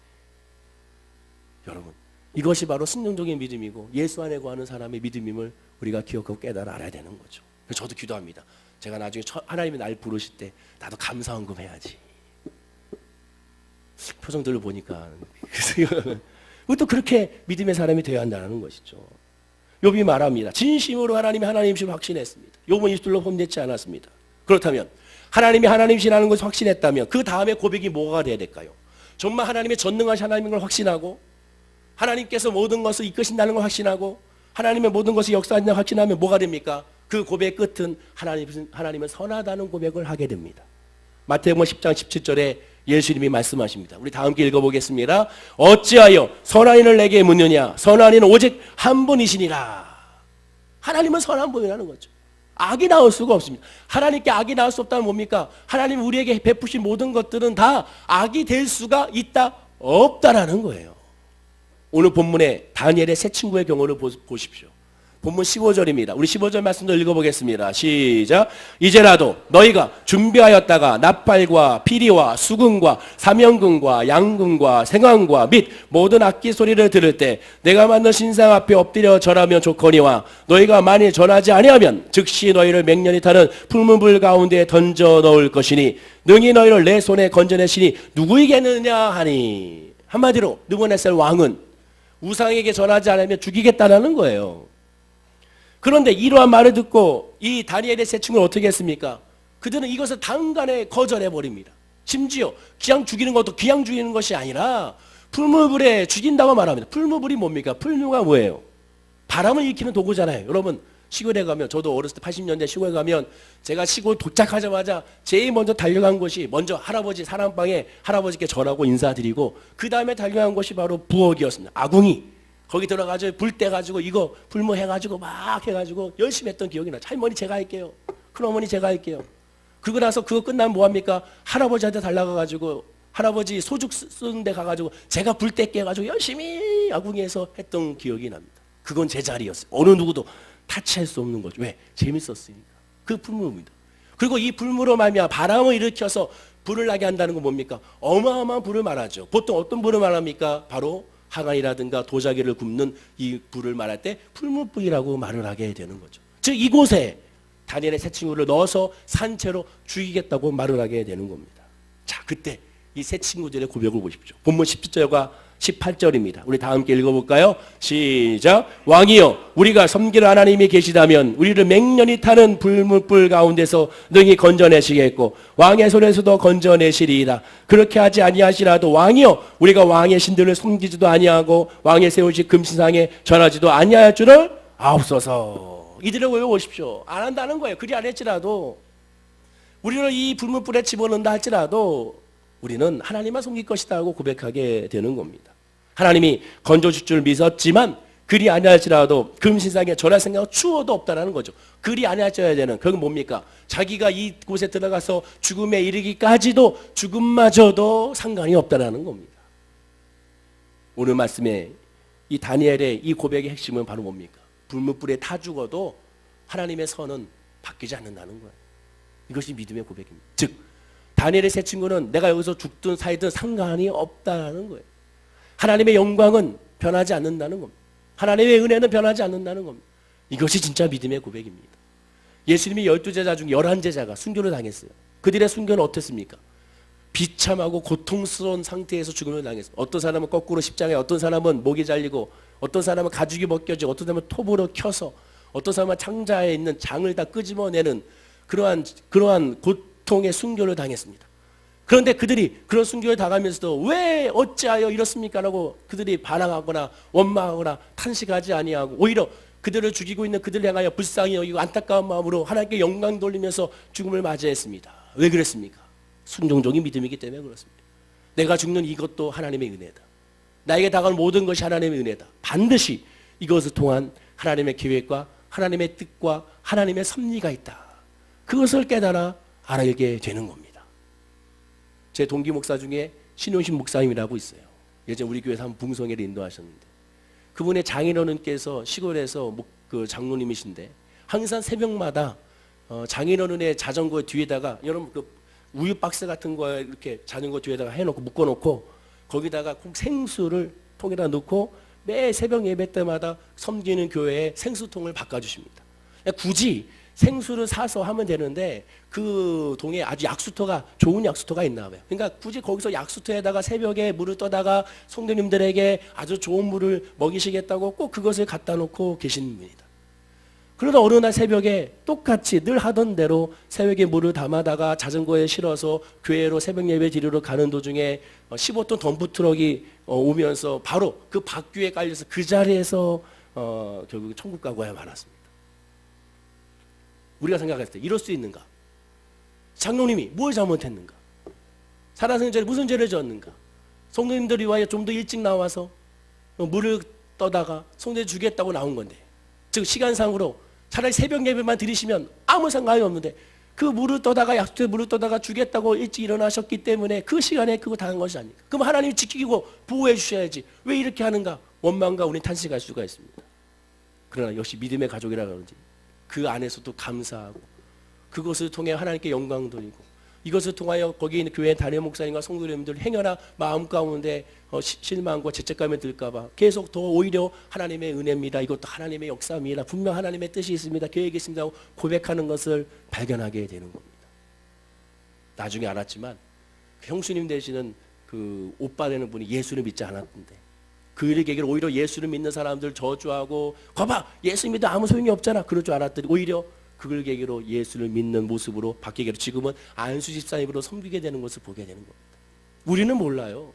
여러분, 이것이 바로 순종적인 믿음이고 예수 안에 거하는 사람의 믿음임을 우리가 기억하고 깨달아 알아야 되는 거죠. 그래서 저도 기도합니다. 제가 나중에 하나님이 날 부르실 때 나도 감사헌금 해야지. 표정들을 보니까 또 그렇게 믿음의 사람이 되어야 한다는 것이죠. 욥이 말합니다. 진심으로 하나님이 하나님이심을 확신했습니다. 욥은 입술로 범죄치 않았습니다. 그렇다면 하나님이 하나님이시라는 것을 확신했다면 그 다음에 고백이 뭐가 돼야 될까요? 정말 하나님의 전능하신 하나님인 걸 확신하고 하나님께서 모든 것을 이끄신다는 걸 확신하고 하나님의 모든 것을 역사한다는 걸 확신하면 뭐가 됩니까? 그 고백의 끝은 하나님은 선하다는 고백을 하게 됩니다. 마태복음 10장 17절에 예수님이 말씀하십니다. 우리 다 함께 읽어보겠습니다. 어찌하여 선한 이를 내게 묻느냐? 선한 이는 오직 한 분이시니라. 하나님은 선한 분이라는 거죠. 악이 나올 수가 없습니다. 하나님께 악이 나올 수 없다면 뭡니까? 하나님 우리에게 베푸신 모든 것들은 다 악이 될 수가 있다 없다라는 거예요. 오늘 본문에 다니엘의 세 친구의 경우를 보십시오. 본문 15절입니다. 우리 15절 말씀도 읽어보겠습니다. 시작. 이제라도 너희가 준비하였다가 나팔과 피리와 수금과 사명금과 양금과 생황과 및 모든 악기 소리를 들을 때 내가 만든 신상 앞에 엎드려 절하면 좋거니와 너희가 만일 전하지 아니하면 즉시 너희를 맹렬히 타는 풀문불 가운데 던져 넣을 것이니 능히 너희를 내 손에 건져내시니 누구이겠느냐 하니. 한마디로 느부갓네살 왕은 우상에게 전하지 않으면 죽이겠다라는 거예요. 그런데 이러한 말을 듣고 이 다니엘의 세 친구는 어떻게 했습니까? 그들은 이것을 단간에 거절해 버립니다. 심지어 그냥 죽이는 것도 그냥 죽이는 것이 아니라 풀무불에 죽인다고 말합니다. 풀무불이 뭡니까? 풀무가 뭐예요? 바람을 일으키는 도구잖아요. 여러분 시골에 가면, 저도 어렸을 때 80년대 시골에 가면 제가 시골 도착하자마자 제일 먼저 달려간 곳이 먼저 할아버지 사랑방에 할아버지께 전하고 인사드리고 그 다음에 달려간 곳이 바로 부엌이었습니다. 아궁이. 거기 들어가지고 불 떼가지고 이거 불무 해가지고 막 해가지고 열심히 했던 기억이 나요. 할머니 제가 할게요. 큰어머니 제가 할게요. 그러고 나서 그거 끝나면 뭐합니까? 할아버지한테 달라가가지고 할아버지 소죽 쓰는 데 가가지고 제가 불 떼게 해가지고 열심히 아궁이에서 했던 기억이 납니다. 그건 제 자리였어요. 어느 누구도 타치할 수 없는 거죠. 왜? 재밌었으니까. 그 불무입니다. 그리고 이 불무로 말미암아 바람을 일으켜서 불을 나게 한다는 건 뭡니까? 어마어마한 불을 말하죠. 보통 어떤 불을 말합니까? 바로 하간이라든가 도자기를 굽는 이 불을 말할 때 풀무불이라고 말을 하게 되는 거죠. 즉 이곳에 다니엘의 세 친구를 넣어서 산채로 죽이겠다고 말을 하게 되는 겁니다. 자, 그때 이 세 친구들의 고백을 보십시오. 본문 17절과 18절입니다. 우리 다 함께 읽어볼까요? 시작. 왕이여, 우리가 섬기는 하나님이 계시다면 우리를 맹렬히 타는 불문불 가운데서 능히 건져내시겠고 왕의 손에서도 건져내시리이다. 그렇게 하지 아니하시라도 왕이여, 우리가 왕의 신들을 섬기지도 아니하고 왕의 세우신 금신상에 전하지도 아니할 줄을 아옵소서. 이들을 외워보십시오. 안 한다는 거예요. 그리 안 했지라도, 우리를 이 불문불에 집어넣는다 할지라도 우리는 하나님만 섬길 것이다 하고 고백하게 되는 겁니다. 하나님이 건져줄 줄 믿었지만 그리 아니할지라도 금신상에 절할 생각은 추워도 없다는 거죠. 그리 아니할지어야 되는, 그건 뭡니까? 자기가 이곳에 들어가서 죽음에 이르기까지도 죽음마저도 상관이 없다는 겁니다. 오늘 말씀에 이 다니엘의 이 고백의 핵심은 바로 뭡니까? 불문불에 타 죽어도 하나님의 선은 바뀌지 않는다는 거예요. 이것이 믿음의 고백입니다. 즉 다니엘의 세 친구는 내가 여기서 죽든 살든 상관이 없다는 거예요. 하나님의 영광은 변하지 않는다는 겁니다. 하나님의 은혜는 변하지 않는다는 겁니다. 이것이 진짜 믿음의 고백입니다. 예수님이 12제자 중 11제자가 순교를 당했어요. 그들의 순교는 어땠습니까? 비참하고 고통스러운 상태에서 죽음을 당했어요. 어떤 사람은 거꾸로 십자가에, 어떤 사람은 목이 잘리고, 어떤 사람은 가죽이 벗겨지고, 어떤 사람은 톱으로 켜서, 어떤 사람은 창자에 있는 장을 다 끄집어내는 그러한 고통의 순교를 당했습니다. 그런데 그들이 그런 순교를 당하면서도 왜 어찌하여 이렇습니까? 라고 그들이 반항하거나 원망하거나 탄식하지 아니하고 오히려 그들을 죽이고 있는 그들을 향하여 불쌍히 여기고 안타까운 마음으로 하나님께 영광 돌리면서 죽음을 맞이했습니다. 왜 그랬습니까? 순종적인 믿음이기 때문에 그렇습니다. 내가 죽는 이것도 하나님의 은혜다. 나에게 다가오는 모든 것이 하나님의 은혜다. 반드시 이것을 통한 하나님의 계획과 하나님의 뜻과 하나님의 섭리가 있다. 그것을 깨달아 알게 되는 겁니다. 제 동기 목사 중에 신용신 목사님이라고 있어요. 예전 우리 교회에서 한 붕성회를 인도하셨는데 그분의 장인어른께서 시골에서 그 장로님이신데 항상 새벽마다 장인어른의 자전거 뒤에다가 여러분 그 우유 박스 같은 거 이렇게 자전거 뒤에다가 해놓고 묶어놓고 거기다가 꼭 생수를 통에다 넣고 매 새벽 예배 때마다 섬기는 교회에 생수통을 바꿔주십니다. 굳이 생수를 사서 하면 되는데 그 동에 아주 약수터가 좋은 약수터가 있나 봐요. 그러니까 굳이 거기서 약수터에다가 새벽에 물을 떠다가 성도님들에게 아주 좋은 물을 먹이시겠다고 꼭 그것을 갖다 놓고 계신 분이다. 그러다 어느 날 새벽에 똑같이 늘 하던 대로 새벽에 물을 담아다가 자전거에 실어서 교회로 새벽 예배 드리러 가는 도중에 15톤 덤프트럭이 오면서 바로 그 바퀴에 깔려서 그 자리에서 결국 천국 가고 해야 말았습니다. 우리가 생각했을 때 이럴 수 있는가? 장로님이 뭘 잘못했는가? 살아생전에 무슨 죄를 지었는가? 성도님들이 와야 좀 더 일찍 나와서 물을 떠다가 성도에 주겠다고 나온 건데, 즉 시간상으로 차라리 새벽 예배만 드리시면 아무 상관이 없는데 그 물을 떠다가 약수터에 물을 떠다가 주겠다고 일찍 일어나셨기 때문에 그 시간에 그거 당한 것이 아닙니까? 그럼 하나님이 지키고 보호해 주셔야지 왜 이렇게 하는가? 원망과 우리는 탄식할 수가 있습니다. 그러나 역시 믿음의 가족이라 그런지 그 안에서도 감사하고 그것을 통해 하나님께 영광 돌리고 이것을 통하여 거기 있는 교회 담임 목사님과 성도님들 행여나 마음 가운데 실망과 죄책감이 들까봐 계속 더 오히려 하나님의 은혜입니다. 이것도 하나님의 역사입니다. 분명 하나님의 뜻이 있습니다. 계획이 있습니다. 하고 고백하는 것을 발견하게 되는 겁니다. 나중에 알았지만 그 형수님 되시는 그 오빠 되는 분이 예수를 믿지 않았던데 그 일을 계기로 오히려 예수를 믿는 사람들 저주하고 거봐 예수 믿어 아무 소용이 없잖아 그럴 줄 알았더니 오히려 그걸 계기로 예수를 믿는 모습으로 바뀌게 되고 지금은 안수 집사님으로 섬기게 되는 것을 보게 되는 겁니다. 우리는 몰라요.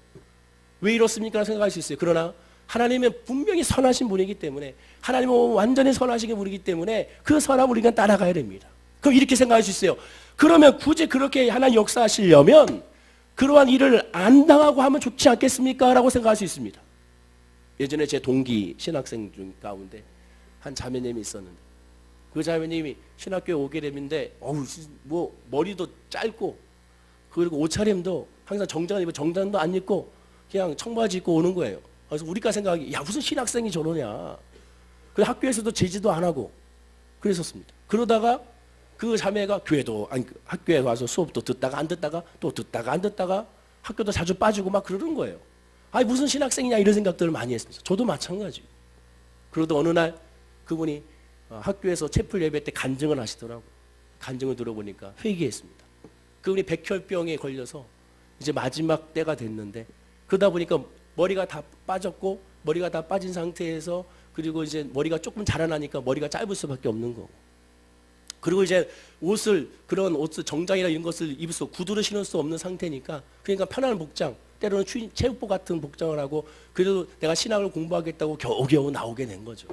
왜 이렇습니까? 생각할 수 있어요. 그러나 하나님은 분명히 선하신 분이기 때문에, 하나님은 완전히 선하신 분이기 때문에 그 선함을 우리가 따라가야 됩니다. 그럼 이렇게 생각할 수 있어요. 그러면 굳이 그렇게 하나님 역사하시려면 그러한 일을 안 당하고 하면 좋지 않겠습니까? 라고 생각할 수 있습니다. 예전에 제 동기 신학생 중 가운데 한 자매님이 있었는데, 그 자매님이 신학교에 오게 되는데 뭐 머리도 짧고 그리고 옷차림도 항상 정장 입고 정장도 안 입고 그냥 청바지 입고 오는 거예요. 그래서 우리가 생각하기, 야 무슨 신학생이 저러냐. 그 학교에서도 제지도 안 하고 그랬었습니다. 그러다가 그 자매가 학교에 와서 수업도 듣다가 안 듣다가 또 듣다가 안 듣다가 학교도 자주 빠지고 막 그러는 거예요. 아니 무슨 신학생이냐 이런 생각들을 많이 했습니다. 저도 마찬가지예요. 그러다 어느 날 그분이 학교에서 채플 예배 때 간증을 하시더라고요. 간증을 들어보니까 회개했습니다. 그분이 백혈병에 걸려서 이제 마지막 때가 됐는데, 그러다 보니까 머리가 다 빠졌고 머리가 다 빠진 상태에서, 그리고 이제 머리가 조금 자라나니까 머리가 짧을 수밖에 없는 거고, 그리고 이제 그런 옷을 정장이나 이런 것을 입을 구두를 신을 수 없는 상태니까, 그러니까 편한 복장, 때로는 체육복 같은 복장을 하고, 그래도 내가 신학을 공부하겠다고 겨우겨우 나오게 된 거죠.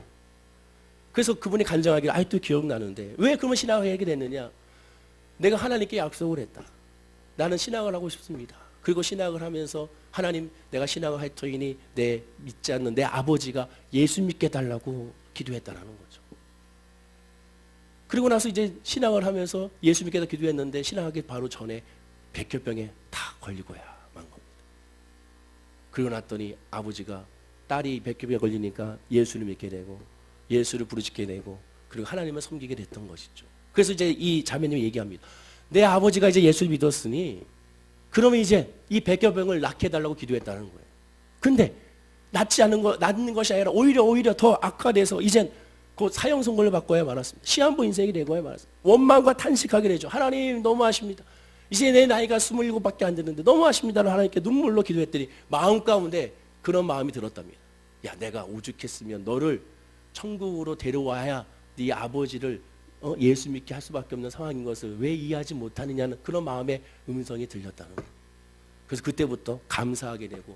그래서 그분이 간증하기를 아직도 기억나는데, 왜 그러면 신학을 하게 됐느냐. 내가 하나님께 약속을 했다. 나는 신학을 하고 싶습니다. 그리고 신학을 하면서 하나님, 내가 신학을 할 터이니 내 믿지 않는 내 아버지가 예수 믿게 달라고 기도했다라는 거죠. 그리고 나서 이제 신학을 하면서 예수 믿게 기도했는데, 신학하기 바로 전에 백혈병에 다 걸리고야 만 겁니다. 그리고 났더니 아버지가 딸이 백혈병에 걸리니까 예수를 믿게 되고 예수를 부르짖게 되고, 그리고 하나님을 섬기게 됐던 것이죠. 그래서 이제 이 자매님이 얘기합니다. 내 아버지가 이제 예수를 믿었으니 그러면 이제 이 백혈병을 낫게 해달라고 기도했다는 거예요. 근데 낫는 것이 아니라 오히려 더 악화돼서 이젠 그 사형 선고를 받고야 말았습니다. 시한부 인생이 되고야 말았습니다. 원망과 탄식하게 되죠. 하나님 너무하십니다. 이제 내 나이가 27밖에 안 되는데 너무하십니다라고 하나님께 눈물로 기도했더니 마음 가운데 그런 마음이 들었답니다. 야, 내가 오죽했으면 너를 천국으로 데려와야 네 아버지를 예수 믿게 할 수밖에 없는 상황인 것을 왜 이해하지 못하느냐는 그런 마음의 음성이 들렸다는 거예요. 그래서 그때부터 감사하게 되고,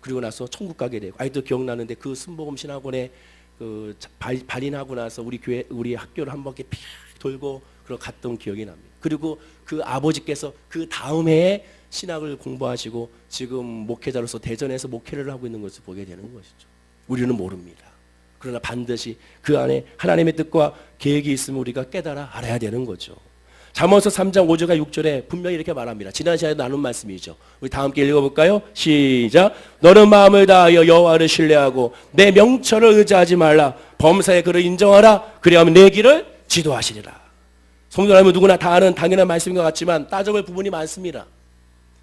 그리고 나서 천국 가게 되고, 아직도 기억나는데 그 순복음 신학원에 그 발인하고 나서 우리 학교를 한 바퀴 픽 돌고 그러고 갔던 기억이 납니다. 그리고 그 아버지께서 그 다음 해에 신학을 공부하시고 지금 목회자로서 대전에서 목회를 하고 있는 것을 보게 되는 것이죠. 우리는 모릅니다. 그러나 반드시 그 안에 하나님의 뜻과 계획이 있음을 우리가 깨달아 알아야 되는 거죠. 잠언서 3장 5절과 6절에 분명히 이렇게 말합니다. 지난 시간에 나눈 말씀이죠. 우리 다 함께 읽어볼까요? 시작. 너는 마음을 다하여 여호와를 신뢰하고 내 명철을 의지하지 말라. 범사에 그를 인정하라. 그리하면 내 길을 지도하시리라. 성도 여러분, 누구나 다 아는 당연한 말씀인 것 같지만 따져볼 부분이 많습니다.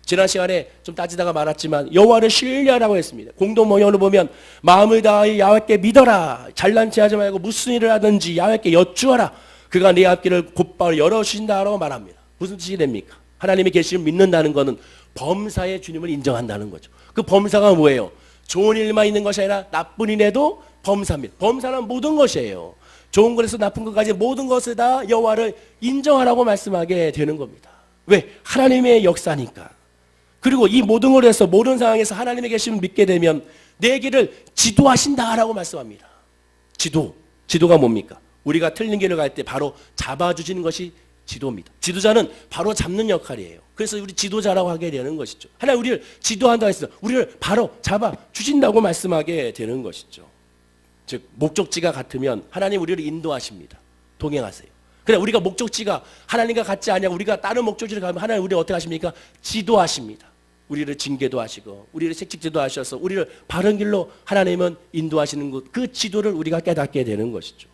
지난 시간에 좀 따지다가 말았지만 여호와를 신뢰하라고 했습니다. 공동명령으로 보면 마음을 다하여 야훼께 믿어라. 잘난 체하지 말고 무슨 일을 하든지 야훼께 여쭈어라. 그가 네 앞길을 곧바로 열어주신다라고 말합니다. 무슨 뜻이 됩니까? 하나님의 계시를 믿는다는 것은 범사의 주님을 인정한다는 거죠. 그 범사가 뭐예요? 좋은 일만 있는 것이 아니라 나쁜 일에도 범사입니다. 범사는 모든 것이에요. 좋은 것에서 나쁜 것까지 모든 것을 다 여호와를 인정하라고 말씀하게 되는 겁니다. 왜? 하나님의 역사니까. 그리고 이 모든 걸 해서 모든 상황에서 하나님의 계심을 믿게 되면 내 길을 지도하신다라고 말씀합니다. 지도가 뭡니까? 우리가 틀린 길을 갈 때 바로 잡아주시는 것이 지도입니다. 지도자는 바로 잡는 역할이에요. 그래서 우리 지도자라고 하게 되는 것이죠. 하나님 우리를 지도한다고 했어요. 우리를 바로 잡아주신다고 말씀하게 되는 것이죠. 즉 목적지가 같으면 하나님 우리를 인도하십니다. 동행하세요. 그래, 우리가 목적지가 하나님과 같지 않냐고 우리가 다른 목적지를 가면 하나님 우리를 어떻게 하십니까? 지도하십니다. 우리를 징계도 하시고 우리를 책찍지도 하셔서 우리를 바른 길로 하나님은 인도하시는 것, 그 지도를 우리가 깨닫게 되는 것이죠.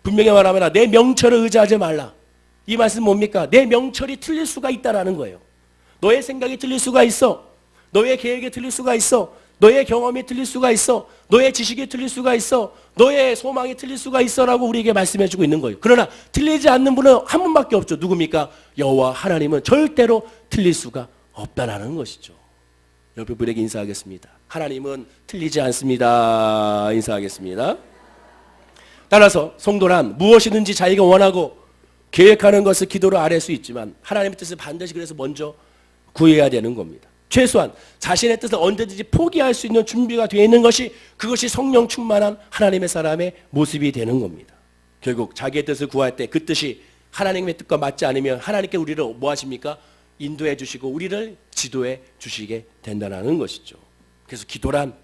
분명히 말하면 내 명철을 의지하지 말라. 이 말씀 뭡니까? 내 명철이 틀릴 수가 있다라는 거예요. 너의 생각이 틀릴 수가 있어. 너의 계획이 틀릴 수가 있어. 너의 경험이 틀릴 수가 있어. 너의 지식이 틀릴 수가 있어. 너의 소망이 틀릴 수가 있어라고 우리에게 말씀해주고 있는 거예요. 그러나 틀리지 않는 분은 한 분밖에 없죠. 누굽니까? 여호와 하나님은 절대로 틀릴 수가 없다라는 것이죠. 여러분에게 인사하겠습니다. 하나님은 틀리지 않습니다. 인사하겠습니다. 따라서 성도란 무엇이든지 자기가 원하고 계획하는 것을 기도로 아뢰 수 있지만 하나님의 뜻을 반드시 그래서 먼저 구해야 되는 겁니다. 최소한 자신의 뜻을 언제든지 포기할 수 있는 준비가 되어 있는 것이 그것이 성령 충만한 하나님의 사람의 모습이 되는 겁니다. 결국 자기의 뜻을 구할 때 그 뜻이 하나님의 뜻과 맞지 않으면 하나님께 우리를 뭐 하십니까? 인도해 주시고 우리를 지도해 주시게 된다는 것이죠. 그래서 기도란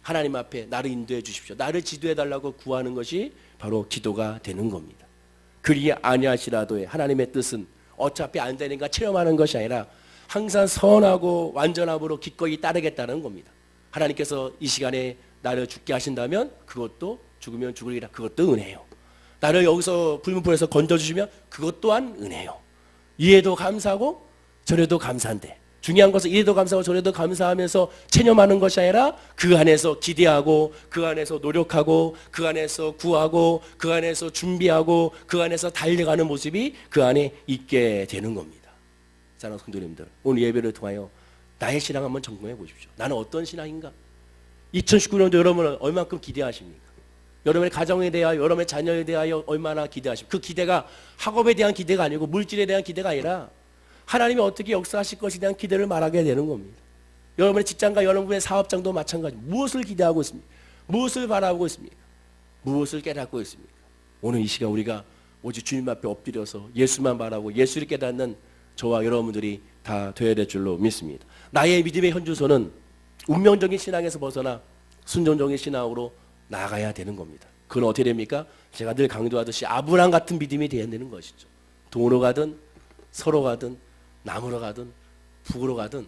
하나님 앞에 나를 인도해 주십시오. 나를 지도해 달라고 구하는 것이 바로 기도가 되는 겁니다. 그리 아니하시라도 하나님의 뜻은 어차피 안 되니까 체험하는 것이 아니라 항상 선하고 완전함으로 기꺼이 따르겠다는 겁니다. 하나님께서 이 시간에 나를 죽게 하신다면 그것도 죽으면 죽으리라. 그것도 은혜요. 나를 여기서 불문포에서 건져주시면 그것 또한 은혜요. 이에도 감사하고 저래도 감사한데 중요한 것은 이에도 감사하고 저래도 감사하면서 체념하는 것이 아니라 그 안에서 기대하고 그 안에서 노력하고 그 안에서 구하고 그 안에서 준비하고 그 안에서 달려가는 모습이 그 안에 있게 되는 겁니다. 사랑하는 성도님들, 오늘 예배를 통하여 나의 신앙 한번 점검해 보십시오. 나는 어떤 신앙인가? 2019년도 여러분은 얼만큼 기대하십니까? 여러분의 가정에 대하여, 여러분의 자녀에 대하여 얼마나 기대하십니까? 그 기대가 학업에 대한 기대가 아니고 물질에 대한 기대가 아니라 하나님이 어떻게 역사하실 것에 대한 기대를 말하게 되는 겁니다. 여러분의 직장과 여러분의 사업장도 마찬가지. 무엇을 기대하고 있습니까? 무엇을 바라보고 있습니까? 무엇을 깨닫고 있습니까? 오늘 이 시간 우리가 오직 주님 앞에 엎드려서 예수만 바라고 예수를 깨닫는 저와 여러분들이 다 되어야 될 줄로 믿습니다. 나의 믿음의 현주소는 운명적인 신앙에서 벗어나 순종적인 신앙으로 나아가야 되는 겁니다. 그건 어떻게 됩니까? 제가 늘 강조하듯이 아브라함 같은 믿음이 되어야 되는 것이죠. 돈으로 가든 서로 가든 남으로 가든 북으로 가든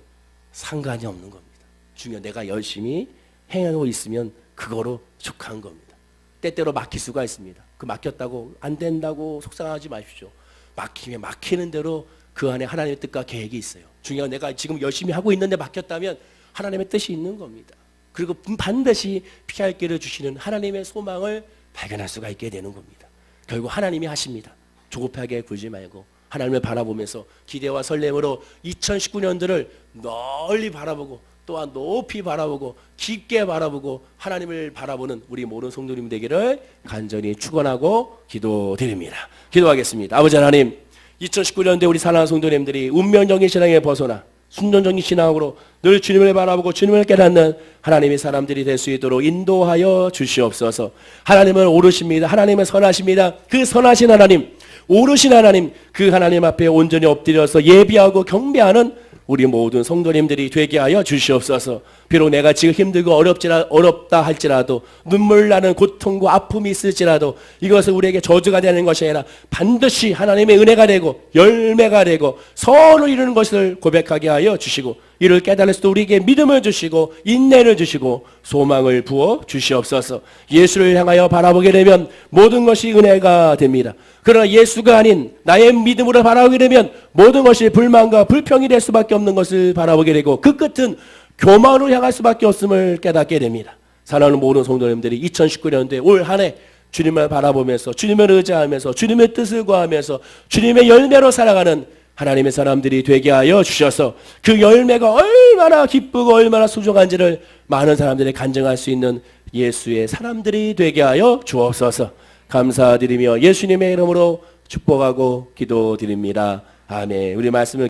상관이 없는 겁니다. 중요한 내가 열심히 행하고 있으면 그거로 족한 겁니다. 때때로 막힐 수가 있습니다. 그 막혔다고 안 된다고 속상하지 마십시오. 막히면 막히는 대로 그 안에 하나님의 뜻과 계획이 있어요. 중요한 내가 지금 열심히 하고 있는데 막혔다면 하나님의 뜻이 있는 겁니다. 그리고 반드시 피할 길을 주시는 하나님의 소망을 발견할 수가 있게 되는 겁니다. 결국 하나님이 하십니다. 조급하게 굴지 말고 하나님을 바라보면서 기대와 설렘으로 2019년도를 널리 바라보고 또한 높이 바라보고 깊게 바라보고 하나님을 바라보는 우리 모든 성도님 되기를 간절히 축원하고 기도드립니다. 기도하겠습니다. 아버지 하나님, 2019년도에 우리 사랑하는 성도님들이 운명적인 신앙에 벗어나 순전적인 신앙으로 늘 주님을 바라보고 주님을 깨닫는 하나님의 사람들이 될 수 있도록 인도하여 주시옵소서. 하나님은 오르십니다. 하나님은 선하십니다. 그 선하신 하나님, 오르신 하나님, 그 하나님 앞에 온전히 엎드려서 예비하고 경배하는 우리 모든 성도님들이 되게 하여 주시옵소서. 비록 내가 지금 힘들고 어렵다 할지라도 눈물 나는 고통과 아픔이 있을지라도 이것은 우리에게 저주가 되는 것이 아니라 반드시 하나님의 은혜가 되고 열매가 되고 선을 이루는 것을 고백하게 하여 주시고 이를 깨달을 수도 우리에게 믿음을 주시고 인내를 주시고 소망을 부어 주시옵소서. 예수를 향하여 바라보게 되면 모든 것이 은혜가 됩니다. 그러나 예수가 아닌 나의 믿음으로 바라보게 되면 모든 것이 불만과 불평이 될 수밖에 없는 것을 바라보게 되고 그 끝은 교만으로 향할 수밖에 없음을 깨닫게 됩니다. 사랑하는 모든 성도님들이 2019년도에 올 한 해 주님을 바라보면서 주님을 의지하면서 주님의 뜻을 구하면서 주님의 열매로 살아가는 하나님의 사람들이 되게 하여 주셔서 그 열매가 얼마나 기쁘고 얼마나 소중한지를 많은 사람들이 간증할 수 있는 예수의 사람들이 되게 하여 주옵소서. 감사드리며 예수님의 이름으로 축복하고 기도드립니다. 아멘. 우리 말씀을